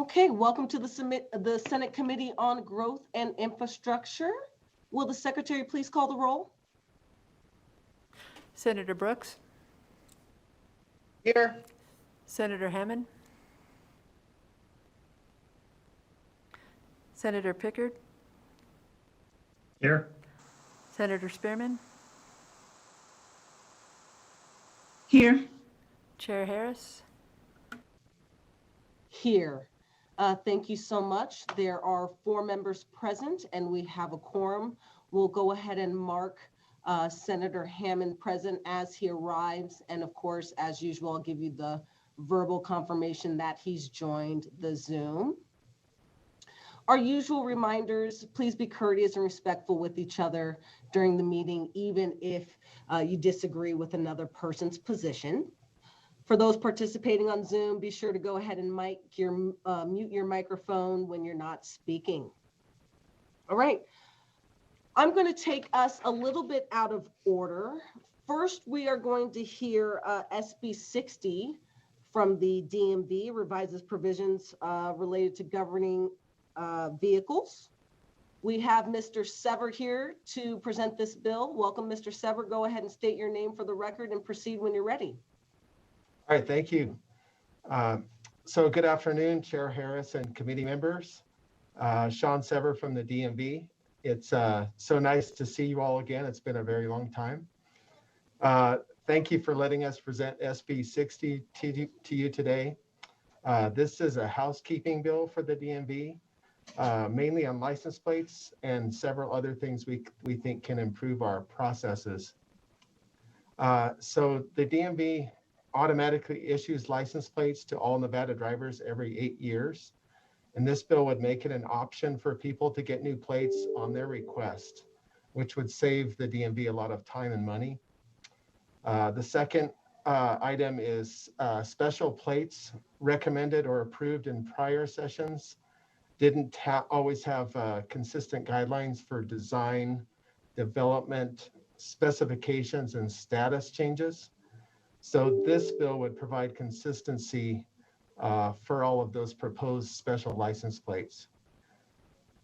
Okay, welcome to the Senate Committee on Growth and Infrastructure. Will the secretary please call the roll? Senator Brooks, Here. Senator Hammond, Senator Pickard, Here. Senator Spearman, Here. Chair Harris. Here. Thank you so much. There are 4 members present and we have a quorum. We'll go ahead and mark Senator Hammond present as he arrives. And of course, as usual, I'll give you the verbal confirmation that he's joined the Zoom. Our usual reminders, please be courteous and respectful with each other during the meeting, even if you disagree with another person's position. For those participating on Zoom, be sure to go ahead and mute your microphone when you're not speaking. All right, I'm going to take us a little bit out of order. First, we are going to hear SB 60 from the DMV, revises provisions related to governing vehicles. We have Mr. Sever here to present this bill. Welcome, Mr. Sever. Go ahead and state your name for the record and proceed when you're ready. All right, thank you. So good afternoon, Chair Harris and committee members. Sean Sever from the DMV. It's so nice to see you all again. It's been a very long time. Thank you for letting us present SB 60 to you today. This is a housekeeping bill for the DMV, mainly on license plates and several other things we think can improve our processes. So the DMV automatically issues license plates to all Nevada drivers every 8 years. And this bill would make it an option for people to get new plates on their request, which would save the DMV a lot of time and money. The second item is special plates recommended or approved in prior sessions didn't always have consistent guidelines for design, development, specifications, and status changes. So this bill would provide consistency for all of those proposed special license plates.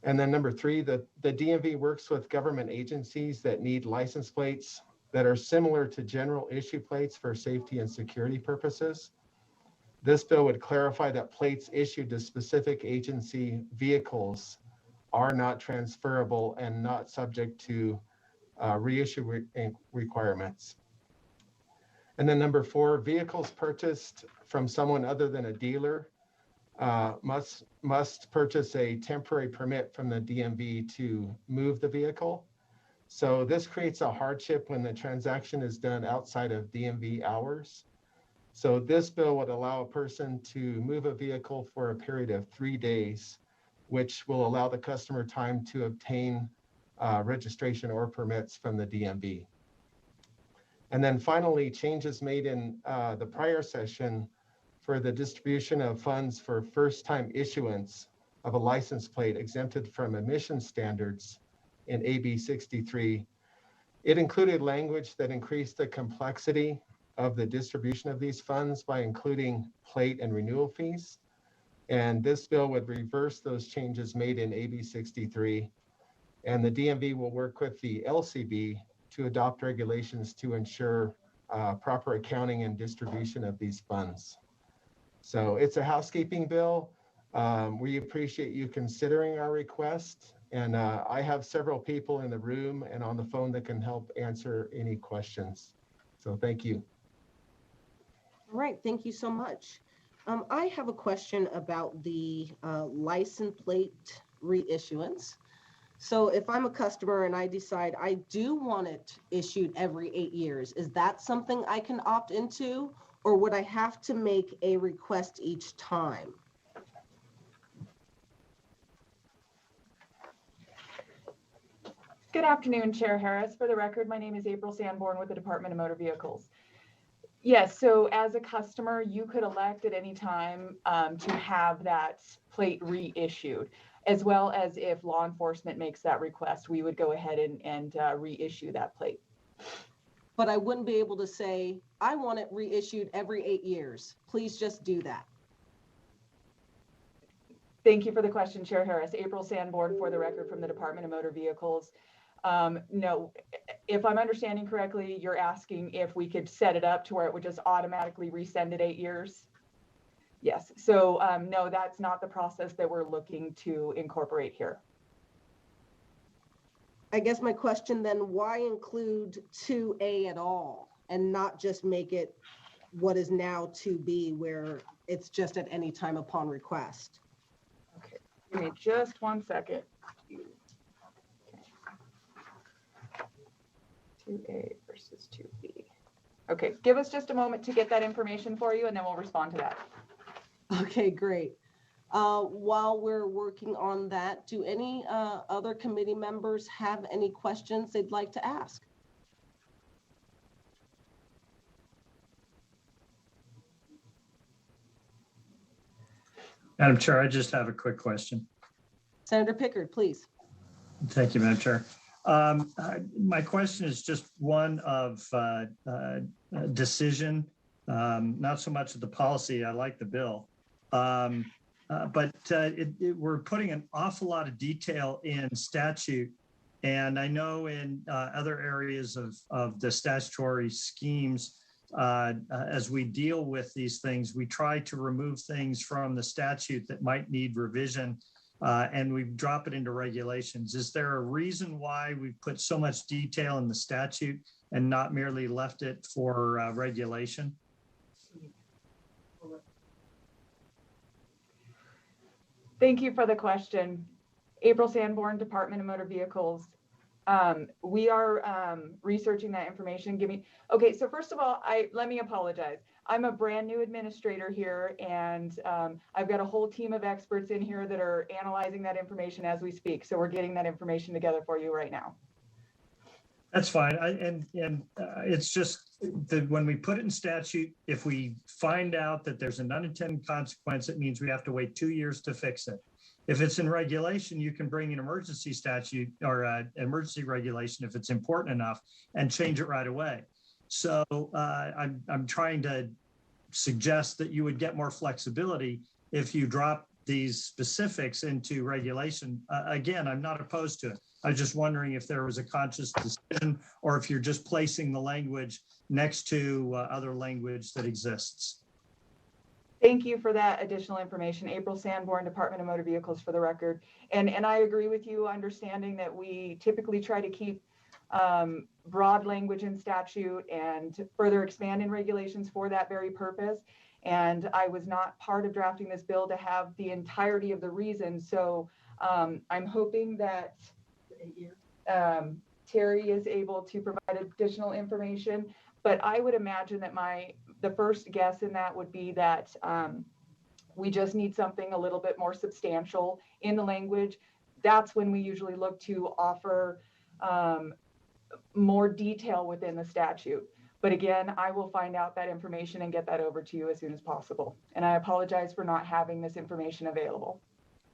And then number 3, the DMV works with government agencies that need license plates that are similar to general issue plates for safety and security purposes. This bill would clarify that plates issued to specific agency vehicles are not transferable and not subject to reissue requirements. And then number 4, vehicles purchased from someone other than a dealer must purchase a temporary permit from the DMV to move the vehicle. So this creates a hardship when the transaction is done outside of DMV hours. So this bill would allow a person to move a vehicle for a period of 3 days, which will allow the customer time to obtain registration or permits from the DMV. And then finally, changes made in the prior session for the distribution of funds for first-time issuance of a license plate exempted from emission standards in AB 63. It included language that increased the complexity of the distribution of these funds by including plate and renewal fees. And this bill would reverse those changes made in AB 63. And the DMV will work with the LCB to adopt regulations to ensure proper accounting and distribution of these funds. So it's a housekeeping bill. We appreciate you considering our request. And I have several people in the room and on the phone that can help answer any questions. So thank you. All right, thank you so much. I have a question about the license plate reissuance. So if I'm a customer and I decide I do want it issued every 8 years, is that something I can opt into, or would I have to make a request each time? Good afternoon, Chair Harris. For the record, my name is April Sanborn with the Department of Motor Vehicles. Yes, so as a customer, you could elect at any time to have that plate reissued, as well as if law enforcement makes that request, we would go ahead and reissue that plate. But I wouldn't be able to say, I want it reissued every 8 years. Please just do that. Thank you for the question, Chair Harris. April Sanborn for the record from the Department of Motor Vehicles. No, if I'm understanding correctly, you're asking if we could set it up to where it would just automatically resend it 8 years? Yes, so no, that's not the process that we're looking to incorporate here. I guess my question then, why include 2A at all and not just make it what is now 2B where it's just at any time upon request? Okay, give me just 1 second. 2A versus 2B. Okay, give us just a moment to get that information for you and then we'll respond to that. Okay, great. While we're working on that, do any other committee members have any questions they'd like to ask? Madam Chair, I just have a quick question. Senator Pickard, please. Thank you, Madam Chair. My question is just one of decision, not so much of the policy. I like the bill. But we're putting an awful lot of detail in statute. And I know in other areas of the statutory schemes, as we deal with these things, we try to remove things from the statute that might need revision, and we drop it into regulations. Is there a reason why we put so much detail in the statute and not merely left it for regulation? Thank you for the question. April Sanborn, Department of Motor Vehicles. We are researching that information. Okay, so first of all, let me apologize. I'm a brand new administrator here, and I've got a whole team of experts in here that are analyzing that information as we speak. So we're getting that information together for you right now. That's fine. It's just that when we put it in statute, if we find out that there's an unintended consequence, it means we have to wait 2 years to fix it. If it's in regulation, you can bring an emergency statute or emergency regulation if it's important enough and change it right away. So I'm trying to suggest that you would get more flexibility if you drop these specifics into regulation. Again, I'm not opposed to it. I was just wondering if there was a conscious decision or if you're just placing the language next to other language that exists. Thank you for that additional information. April Sanborn, Department of Motor Vehicles for the record. And I agree with you, understanding that we typically try to keep broad language in statute and further expand in regulations for that very purpose. And I was not part of drafting this bill to have the entirety of the reasons. So I'm hoping that Terry is able to provide additional information, but I would imagine that the first guess in that would be that we just need something a little bit more substantial in the language. That's when we usually look to offer more detail within the statute. But again, I will find out that information and get that over to you as soon as possible. And I apologize for not having this information available.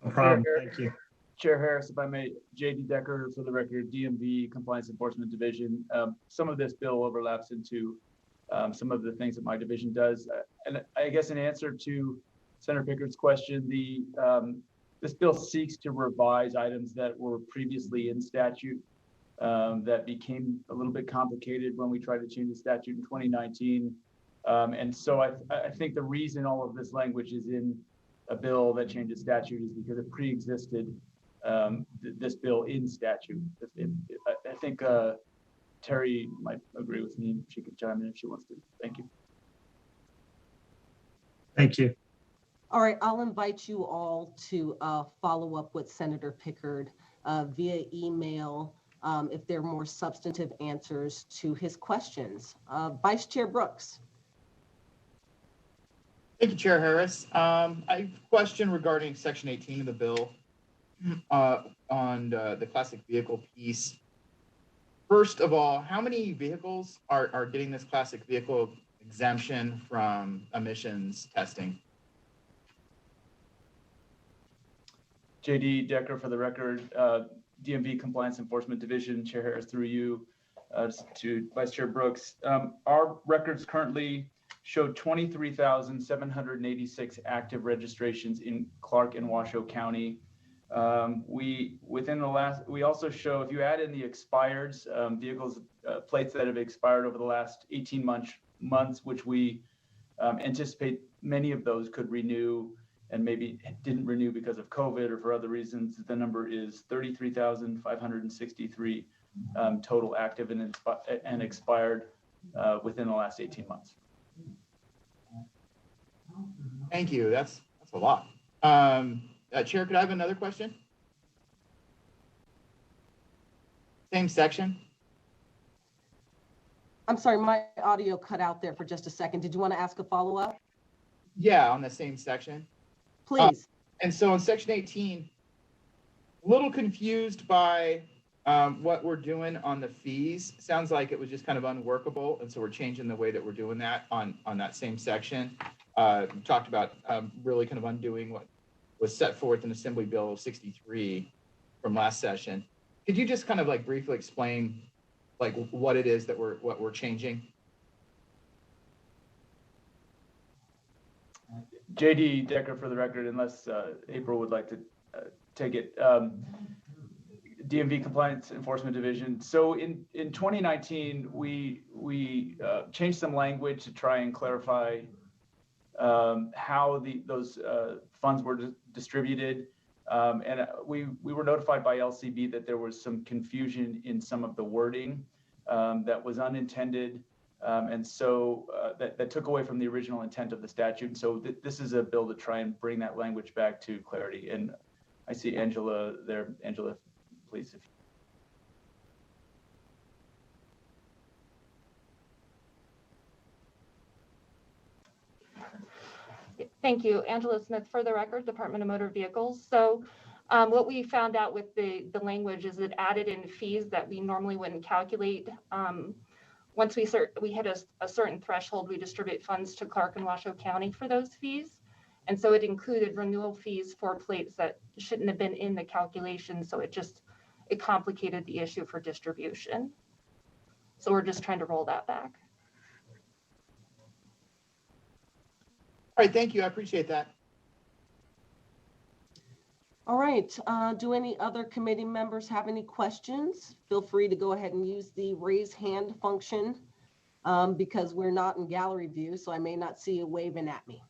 No problem. Thank you. Chair Harris, if I may, J.D. Decker for the record, DMV Compliance Enforcement Division. Some of this bill overlaps into some of the things that my division does. And I guess in answer to Senator Pickard's question, this bill seeks to revise items that were previously in statute that became a little bit complicated when we tried to change the statute in 2019. And so I think the reason all of this language is in a bill that changes statute is because it pre-existed this bill in statute. I think Terry might agree with me. She could chime in if she wants to. Thank you. Thank you. All right, I'll invite you all to follow up with Senator Pickard via email if there are more substantive answers to his questions. Vice Chair Brooks. Thank you, Chair Harris. I have a question regarding Section 18 of the bill on the classic vehicle piece. First of all, how many vehicles are getting this classic vehicle exemption from emissions testing? J.D. Decker for the record, DMV Compliance Enforcement Division, Chair Harris through you to Vice Chair Brooks. Our records currently showed 23,786 active registrations in Clark and Washoe County. We also show, if you add in the expireds, vehicles, plates that have expired over the last 18 months, which we anticipate many of those could renew and maybe didn't renew because of COVID or for other reasons, the number is 33,563 total active and expired within the last 18 months. Thank you. That's a lot. Chair, could I have another question? Same section. I'm sorry, my audio cut out there for just a second. Did you want to ask a follow-up? Yeah, on the same section. Please. And so in section 18, a little confused by what we're doing on the fees. Sounds like it was just kind of unworkable. And so we're changing the way that we're doing that on that same section. We talked about really kind of undoing what was set forth in Assembly Bill 63 from last session. Could you just kind of like briefly explain like what it is that we're changing? JD Decker for the record, unless April would like to take it. DMV Compliance Enforcement Division. So in 2019, we changed some language to try and clarify how those funds were distributed. And we were notified by LCB that there was some confusion in some of the wording that was unintended. And so that took away from the original intent of the statute. And so this is a bill to try and bring that language back to clarity. And I see Angela there. Angela, please. Thank you. Angela Smith for the record, Department of Motor Vehicles. So what we found out with the language is it added in fees that we normally wouldn't calculate. Once we hit a certain threshold, we distribute funds to Clark and Washoe County for those fees. And so it included renewal fees for plates that shouldn't have been in the calculation. So it complicated the issue for distribution. So we're just trying to roll that back. All right, thank you. I appreciate that. All right. Do any other committee members have any questions? Feel free to go ahead and use the raise hand function because we're not in gallery view, so I may not see you waving at me.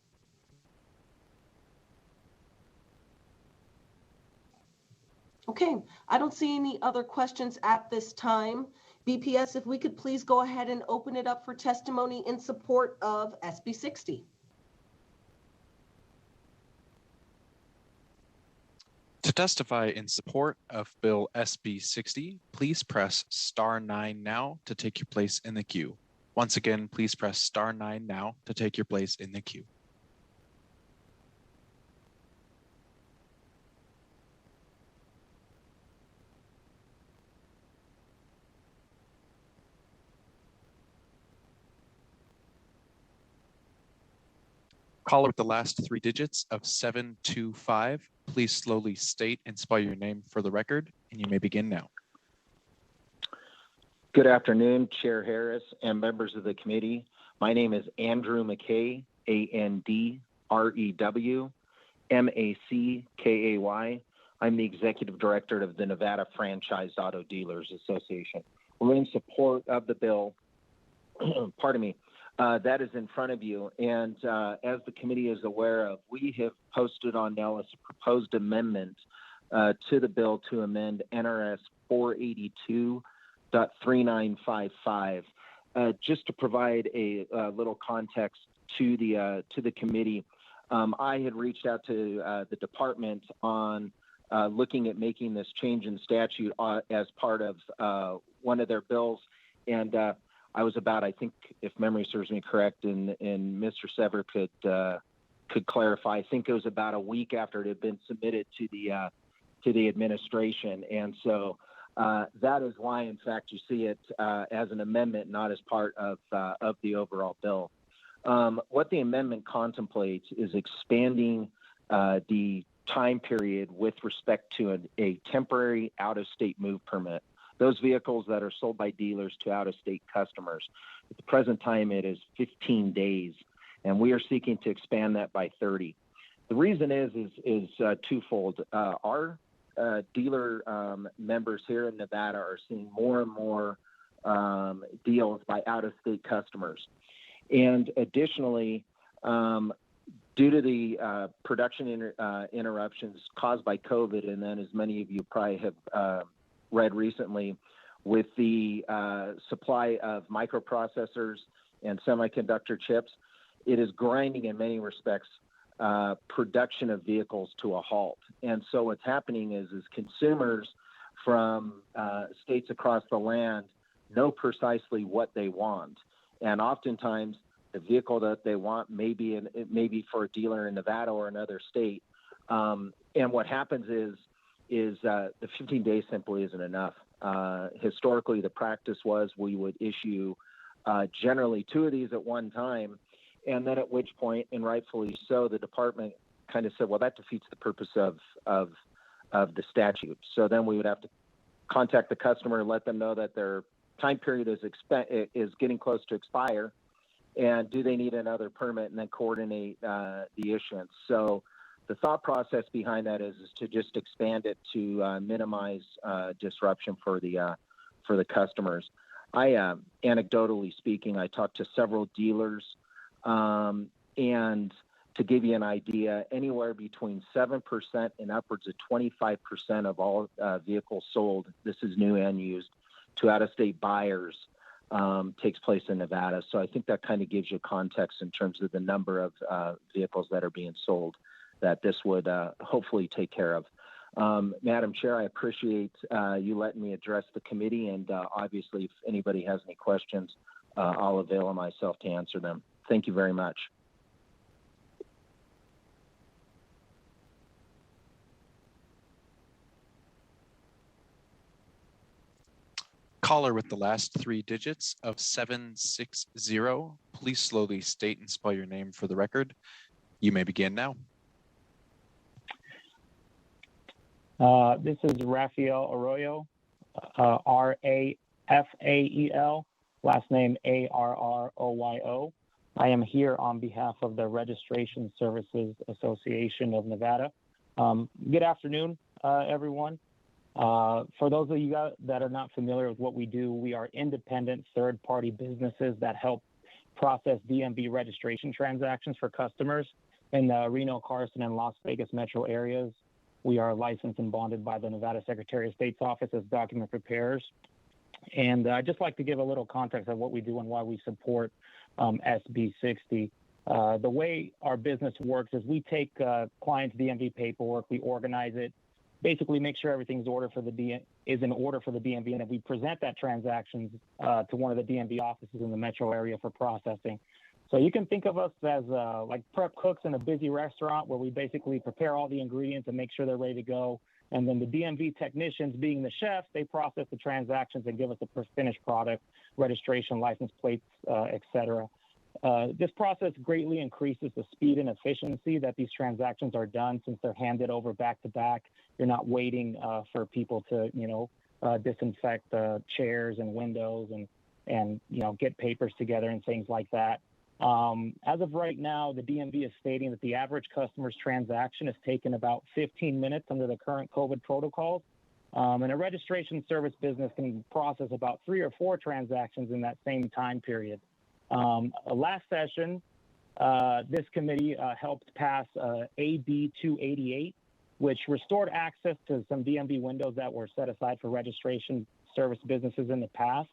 Okay, I don't see any other questions at this time. BPS, if we could please go ahead and open it up for testimony in support of SB 60. To testify in support of Bill SB 60, please press *9 now to take your place in the queue. Once again, please press *9 now to take your place in the queue. Caller with the last 3 digits of 725. Please slowly state and spell your name for the record, and you may begin now. Good afternoon, Chair Harris and members of the committee. My name is Andrew McKay, ANDREW MACKAY. I'm the Executive Director of the Nevada Franchised Auto Dealers Association. We're in support of the bill, pardon me, that is in front of you. And as the committee is aware of, we have posted on Nellis a proposed amendment to the bill to amend NRS 482.3955. Just to provide a little context to the committee, I had reached out to the department on looking at making this change in statute as part of one of their bills, and I was about, I think, if memory serves me correct, and Mr. Sever could clarify, I think it was about a week after it had been submitted to the administration, and so that is why, in fact, you see it as an amendment, not as part of the overall bill. What the amendment contemplates is expanding the time period with respect to a temporary out-of-state move permit. Those vehicles that are sold by dealers to out-of-state customers. At the present time, it is 15 days and we are seeking to expand that by 30. The reason is twofold. Our dealer members here in Nevada are seeing more and more deals by out-of-state customers. And additionally, due to the production interruptions caused by COVID, and then as many of you probably have read recently, with the supply of microprocessors and semiconductor chips, it is grinding in many respects production of vehicles to a halt. And so what's happening is consumers from states across the land know precisely what they want. And oftentimes the vehicle that they want may be for a dealer in Nevada or another state. And what happens is the 15 days simply isn't enough. Historically, the practice was we would issue generally 2 of these at one time. And then at which point, and rightfully so, the department kind of said, well, that defeats the purpose of the statute. So then we would have to contact the customer and let them know that their time period is getting close to expire, and do they need another permit, and then coordinate the issuance. So the thought process behind that is to just expand it to minimize disruption for the customers. Anecdotally speaking, I talked to several dealers, and to give you an idea, anywhere between 7% and upwards of 25% of all vehicles sold, this is new and used, to out-of-state buyers takes place in Nevada. So I think that kind of gives you context in terms of the number of vehicles that are being sold that this would hopefully take care of. Madam Chair, I appreciate you letting me address the committee, and obviously if anybody has any questions, I'll avail myself to answer them. Thank you very much. Caller with the last 3 digits of 760. Please slowly state and spell your name for the record. You may begin now. This is Rafael Arroyo, Rafael, last name Arroyo. I am here on behalf of the Registration Services Association of Nevada. Good afternoon, everyone. For those of you that are not familiar with what we do, we are independent third-party businesses that help process DMV registration transactions for customers in the Reno, Carson, and Las Vegas metro areas. We are licensed and bonded by the Nevada Secretary of State's Office as document preparers. And I'd just like to give a little context of what we do and why we support SB 60. The way our business works is we take clients' DMV paperwork, we organize it, basically make sure everything's in order for the DMV, and then we present that transaction to one of the DMV offices in the metro area for processing. So you can think of us as like prep cooks in a busy restaurant where we basically prepare all the ingredients and make sure they're ready to go. And then the DMV technicians, being the chefs, they process the transactions and give us a finished product, registration, license plates, etc. This process greatly increases the speed and efficiency that these transactions are done, since they're handed over back to back. You're not waiting for people to, disinfect chairs and windows and get papers together and things like that. As of right now, the DMV is stating that the average customer's transaction has taken about 15 minutes under the current COVID protocols. And a registration service business can process about 3 or 4 transactions in that same time period. Last session, this committee helped pass AB 288, which restored access to some DMV windows that were set aside for registration service businesses in the past.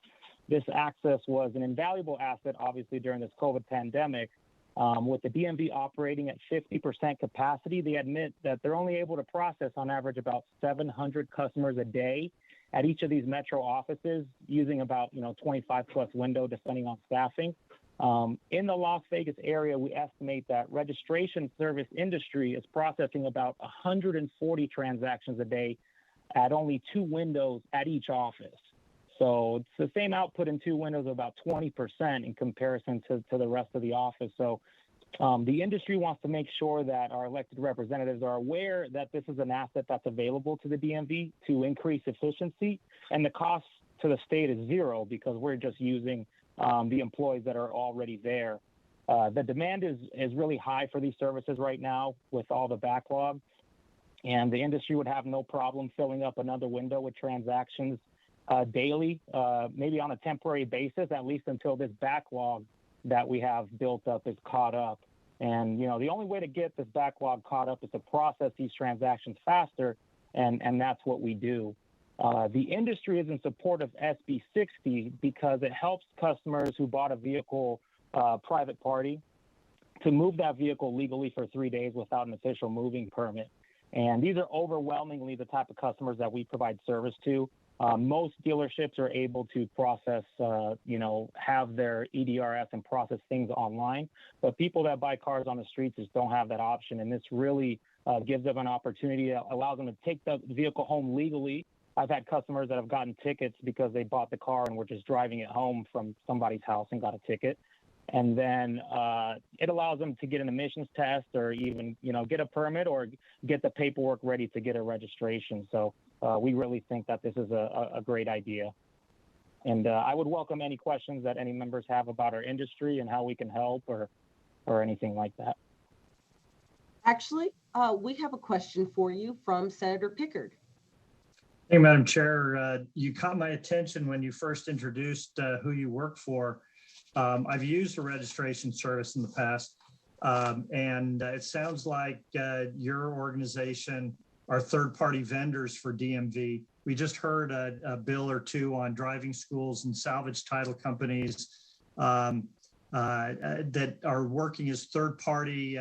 This access was an invaluable asset, obviously, during this COVID pandemic. With the DMV operating at 50% capacity, they admit that they're only able to process on average about 700 customers a day at each of these metro offices, using about 25 plus window, depending on staffing. In the Las Vegas area, we estimate that registration service industry is processing about 140 transactions a day at only 2 windows at each office. So it's the same output in 2 windows, about 20% in comparison to the rest of the office. So the industry wants to make sure that our elected representatives are aware that this is an asset that's available to the DMV to increase efficiency, and the cost to the state is 0 because we're just using the employees that are already there. The demand is really high for these services right now with all the backlog, and the industry would have no problem filling up another window with transactions daily, maybe on a temporary basis, at least until this backlog that we have built up is caught up. And, you know, the only way to get this backlog caught up is to process these transactions faster, and that's what we do. The industry is in support of SB 60 because it helps customers who bought a vehicle private party to move that vehicle legally for 3 days without an official moving permit. And these are overwhelmingly the type of customers that we provide service to. Most dealerships are able to process, have their EDRS and process things online, but people that buy cars on the streets just don't have that option. And this really gives them an opportunity that allows them to take the vehicle home legally. I've had customers that have gotten tickets because they bought the car and were just driving it home from somebody's house and got a ticket. And then it allows them to get an emissions test or even, get a permit or get the paperwork ready to get a registration. So we really think that this is a great idea. And I would welcome any questions that any members have about our industry and how we can help or anything like that. Actually, we have a question for you from Senator Pickard. Hey, Madam Chair, you caught my attention when you first introduced who you work for. I've used a registration service in the past, and it sounds like your organization are third-party vendors for DMV. We just heard a bill or two on driving schools and salvage title companies that are working as third-party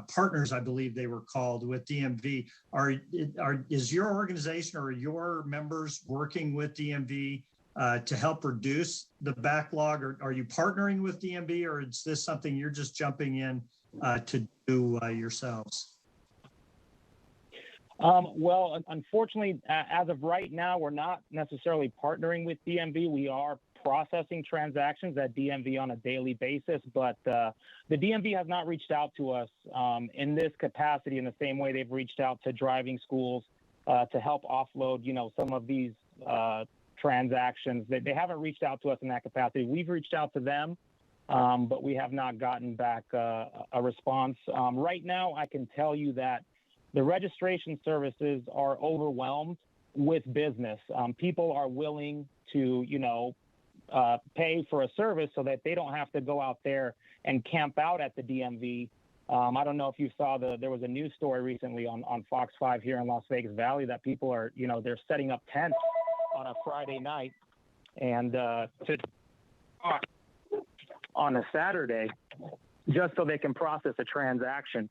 partners, I believe they were called, with DMV. Is your organization or your members working with DMV to help reduce the backlog, or are you partnering with DMV, or is this something you're just jumping in to do yourselves? Well, unfortunately, as of right now, we're not necessarily partnering with DMV. We are processing transactions at DMV on a daily basis, but the DMV has not reached out to us in this capacity in the same way they've reached out to driving schools to help offload, some of these transactions. They haven't reached out to us in that capacity. We've reached out to them, but we have not gotten back a response. Right now, I can tell you that the registration services are overwhelmed with business. People are willing to, pay for a service so that they don't have to go out there and camp out at the DMV. I don't know if you saw there was a news story recently on Fox 5 here in Las Vegas Valley that people are, they're setting up tents on a Friday night and on a Saturday just so they can process a transaction.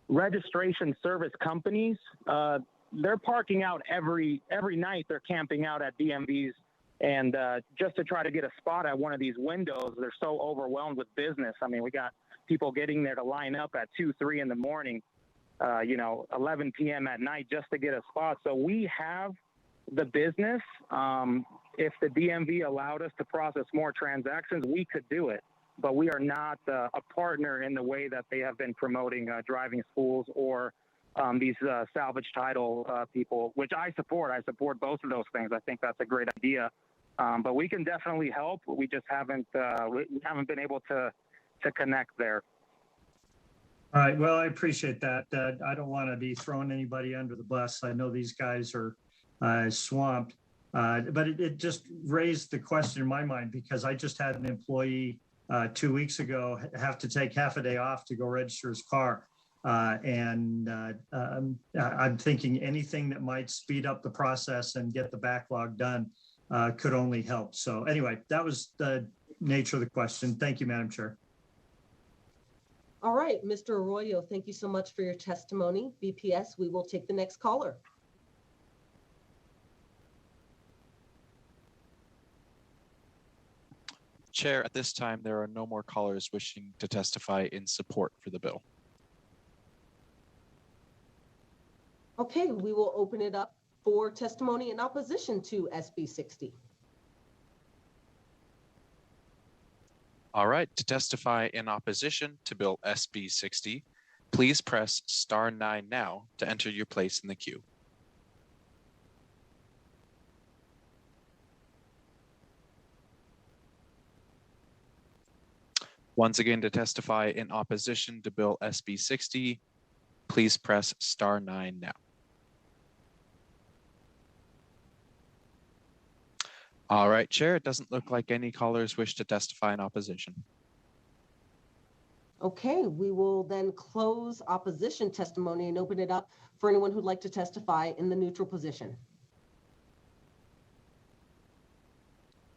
Registration service companies, they're parking out every night. They're camping out at DMVs, and just to try to get a spot at one of these windows, they're so overwhelmed with business. I mean, we got people getting there to line up at 2, 3 in the morning, 11 p.m. at night just to get a spot. So we have the business. If the DMV allowed us to process more transactions, we could do it. But we are not a partner in the way that they have been promoting driving schools or these salvage title people, which I support. I support both of those things. I think that's a great idea. But we can definitely help. We just haven't been able to connect there. All right. Well, I appreciate that. I don't want to be throwing anybody under the bus. I know these guys are swamped, but it just raised the question in my mind because I just had an employee 2 weeks ago have to take half a day off to go register his car. And I'm thinking anything that might speed up the process and get the backlog done could only help. So anyway, that was the nature of the question. Thank you, Madam Chair. All right, Mr. Arroyo, thank you so much for your testimony. BPS, we will take the next caller. Chair, at this time, there are no more callers wishing to testify in support for the bill. Okay, we will open it up for testimony in opposition to SB 60. All right, to testify in opposition to Bill SB 60, please press *9 now to enter your place in the queue. Once again, to testify in opposition to Bill SB 60, please press *9 now. All right, Chair, it doesn't look like any callers wish to testify in opposition. Okay, we will then close opposition testimony and open it up for anyone who'd like to testify in the neutral position.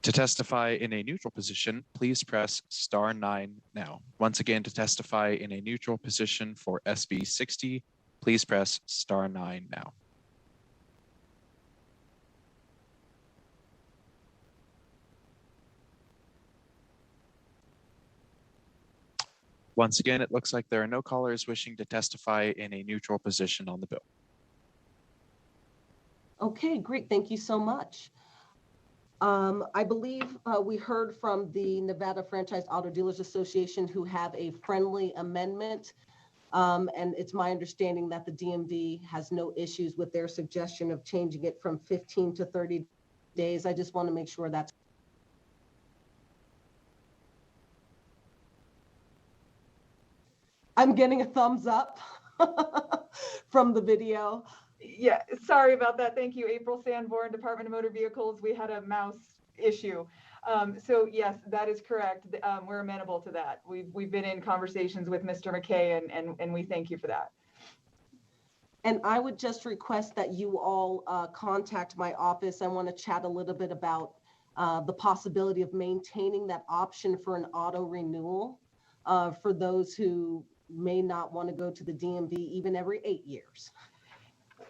To testify in a neutral position, please press *9 now. Once again, to testify in a neutral position for SB 60, please press *9 now. Once again, it looks like there are no callers wishing to testify in a neutral position on the bill. Okay, great. Thank you so much. I believe we heard from the Nevada Franchise Auto Dealers Association who have a friendly amendment. And it's my understanding that the DMV has no issues with their suggestion of changing it from 15 to 30 days. I just want to make sure that's I'm getting a thumbs up from the video. Yeah, sorry about that. Thank you, April Sanborn, Department of Motor Vehicles. We had a mouse issue. So yes, that is correct. We're amenable to that. We've been in conversations with Mr. McKay and we thank you for that. And I would just request that you all contact my office. I want to chat a little bit about the possibility of maintaining that option for an auto renewal for those who may not want to go to the DMV even every 8 years.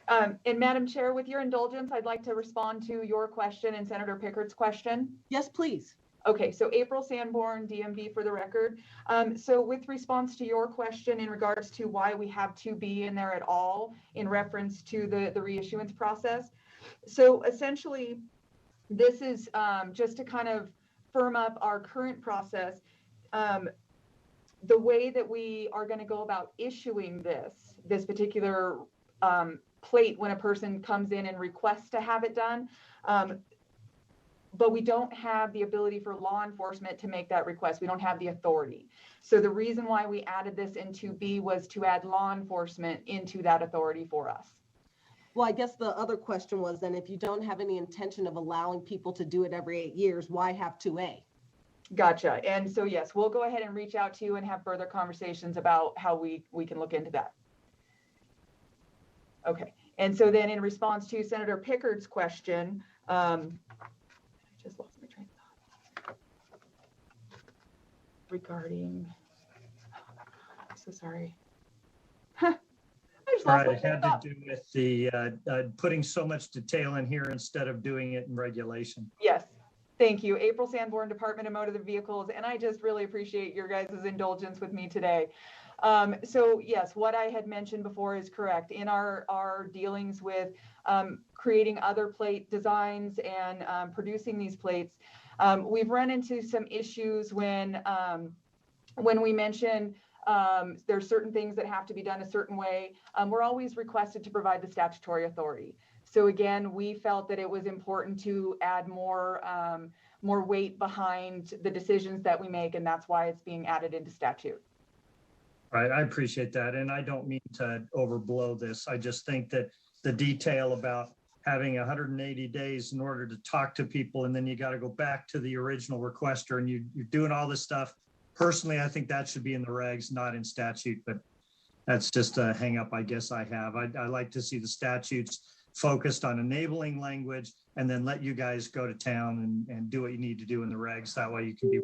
And Madam Chair, with your indulgence, I'd like to respond to your question and Senator Pickard's question. Yes, please. Okay, so April Sanborn, DMV for the record. So with response to your question in regards to why we have 2B in there at all in reference to the reissuance process. So essentially, this is just to kind of firm up our current process. The way that we are going to go about issuing this particular plate when a person comes in and requests to have it done, but we don't have the ability for law enforcement to make that request. We don't have the authority. So the reason why we added this into B was to add law enforcement into that authority for us. Well, I guess the other question was then if you don't have any intention of allowing people to do it every 8 years, why have 2A? Gotcha. And so, yes, we'll go ahead and reach out to you and have further conversations about how we can look into that. Okay. And so then in response to Senator Pickard's question, I just lost my train of thought regarding, I'm so sorry. I just lost my Right, it train had of thought. to do with the putting so much detail in here instead of doing it in regulation. Yes. Thank you. April Sanborn, Department of Motor Vehicles. And I just really appreciate your guys' indulgence with me today. So yes, what I had mentioned before is correct. In our dealings with creating other plate designs and producing these plates, we've run into some issues when we mention there's certain things that have to be done a certain way. We're always requested to provide the statutory authority. So again, we felt that it was important to add more weight behind the decisions that we make, and that's why it's being added into statute. Right, I appreciate that. And I don't mean to overblow this. I just think that the detail about having 180 days in order to talk to people, and then you got to go back to the original requester and you're doing all this stuff. Personally, I think that should be in the regs, not in statute, but that's just a hang up I guess I have. I like to see the statutes focused on enabling language and then let you guys go to town and do what you need to do in the regs. That way you can be.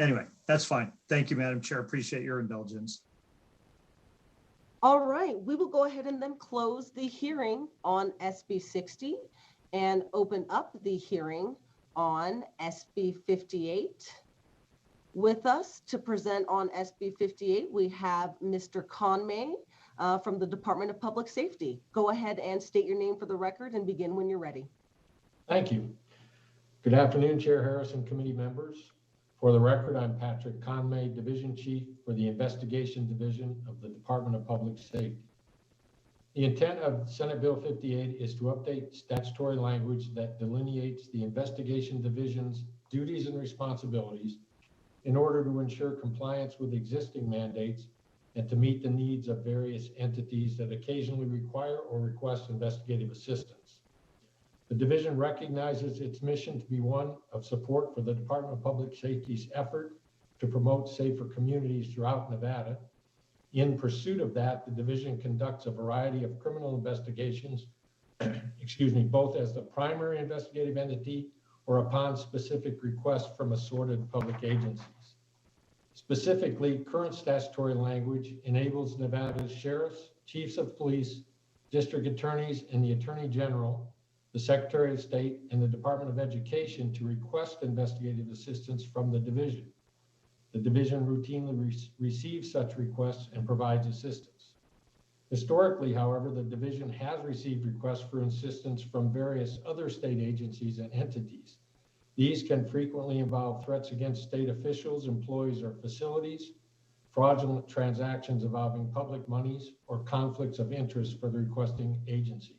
Anyway, that's fine. Thank you, Madam Chair. Appreciate your indulgence. All right, we will go ahead and then close the hearing on SB 60 and open up the hearing on SB 58. With us to present on SB 58, we have Mr. Conmay from the Department of Public Safety. Go ahead and state your name for the record and begin when you're ready. Thank you. Good afternoon, Chair Harris and committee members. For the record, I'm Patrick Conmay, Division Chief for the Investigation Division of the Department of Public Safety. The intent of Senate Bill 58 is to update statutory language that delineates the Investigation Division's duties and responsibilities in order to ensure compliance with existing mandates and to meet the needs of various entities that occasionally require or request investigative assistance. The division recognizes its mission to be one of support for the Department of Public Safety's effort to promote safer communities throughout Nevada. In pursuit of that, the division conducts a variety of criminal investigations, both as the primary investigative entity or upon specific requests from assorted public agencies. Specifically, current statutory language enables Nevada's sheriffs, chiefs of police, district attorneys, and the Attorney General, the Secretary of State, and the Department of Education to request investigative assistance from the division. The division routinely receives such requests and provides assistance. Historically, however, the division has received requests for assistance from various other state agencies and entities. These can frequently involve threats against state officials, employees, or facilities, fraudulent transactions involving public monies, or conflicts of interest for the requesting agency.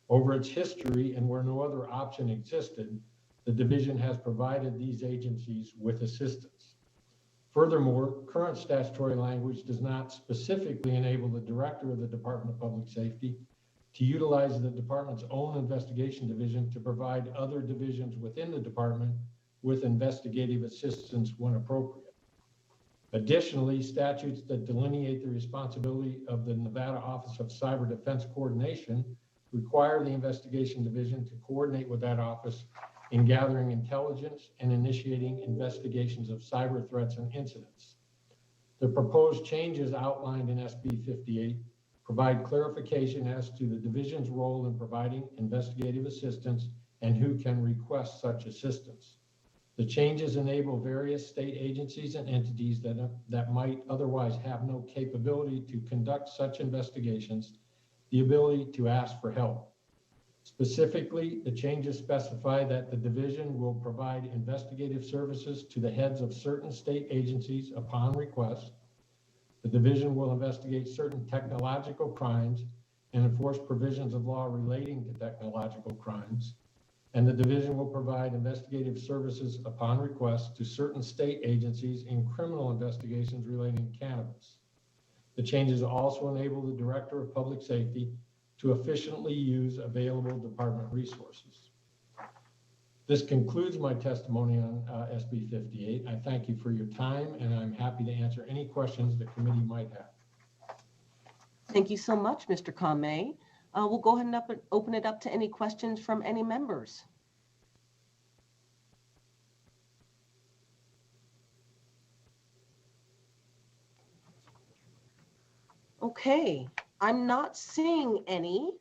Over its history, and where no other option existed, the division has provided these agencies with assistance. Furthermore, current statutory language does not specifically enable the director of the Department of Public Safety to utilize the department's own investigation division to provide other divisions within the department with investigative assistance when appropriate. Additionally, statutes that delineate the responsibility of the Nevada Office of Cyber Defense Coordination require the investigation division to coordinate with that office in gathering intelligence and initiating investigations of cyber threats and incidents. The proposed changes outlined in SB 58 provide clarification as to the division's role in providing investigative assistance and who can request such assistance. The changes enable various state agencies and entities that might otherwise have no capability to conduct such investigations the ability to ask for help. Specifically, the changes specify that the division will provide investigative services to the heads of certain state agencies upon request. The division will investigate certain technological crimes and enforce provisions of law relating to technological crimes. And the division will provide investigative services upon request to certain state agencies in criminal investigations relating to cannabis. The changes also enable the Director of Public Safety to efficiently use available department resources. This concludes my testimony on SB 58. I thank you for your time, and I'm happy to answer any questions the committee might have. Thank you so much, Mr. Conmay. We'll go ahead and open it up to any questions from any members. Okay, I'm not seeing any.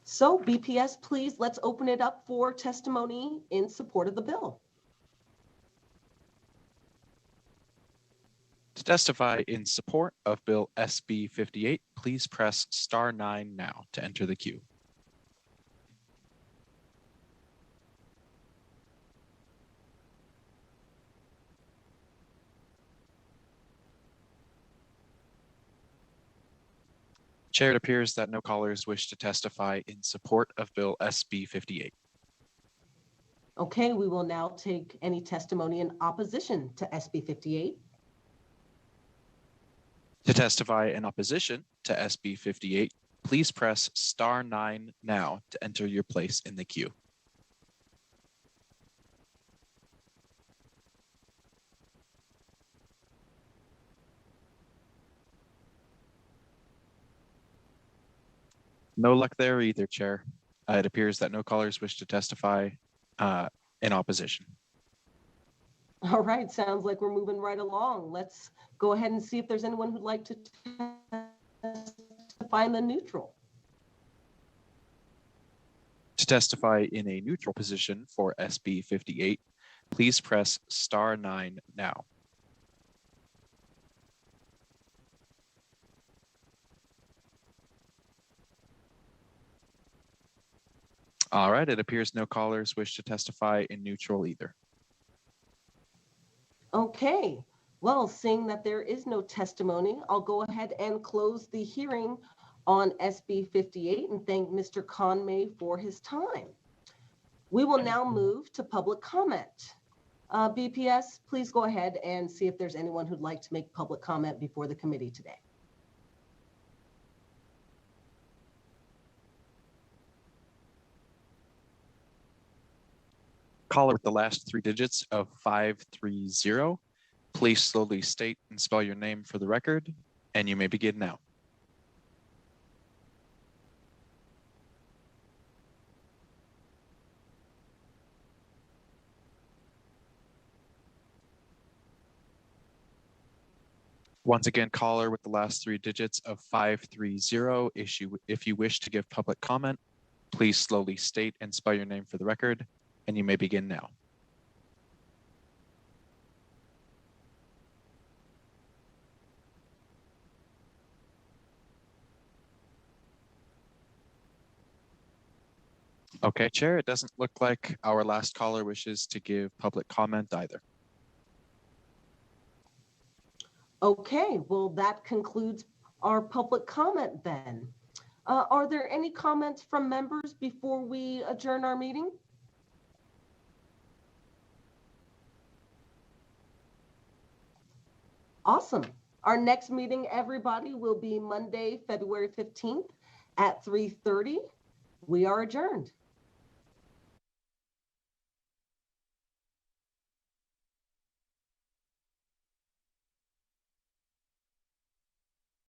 So BPS, please, let's open it up for testimony in support of the bill. To testify in support of Bill SB 58, please press *9 now to enter the queue. Chair, it appears that no callers wish to testify in support of Bill SB 58. Okay, we will now take any testimony in opposition to SB 58. To testify in opposition to SB 58, please press *9 now to enter your place in the queue. No luck there either, Chair. It appears that no callers wish to testify in opposition. All right, sounds like we're moving right along. Let's go ahead and see if there's anyone who'd like to testify in the neutral. To testify in a neutral position for SB 58, please press *9 now. All right, it appears no callers wish to testify in neutral either. Okay, well, seeing that there is no testimony, I'll go ahead and close the hearing on SB 58 and thank Mr. Conmay for his time. We will now move to public comment. BPS, please go ahead and see if there's anyone who'd like to make public comment before the committee today. Caller with the last three digits of 530. Please slowly state and spell your name for the record, and you may begin now. Once again, caller with the last three digits of 530. If you wish to give public comment, please slowly state and spell your name for the record, and you may begin now. Okay, Chair, it doesn't look like our last caller wishes to give public comment either. Okay, well, that concludes our public comment then. Are there any comments from members before we adjourn our meeting? Awesome. Our next meeting, everybody, will be Monday, February 15th at 3:30. We are adjourned.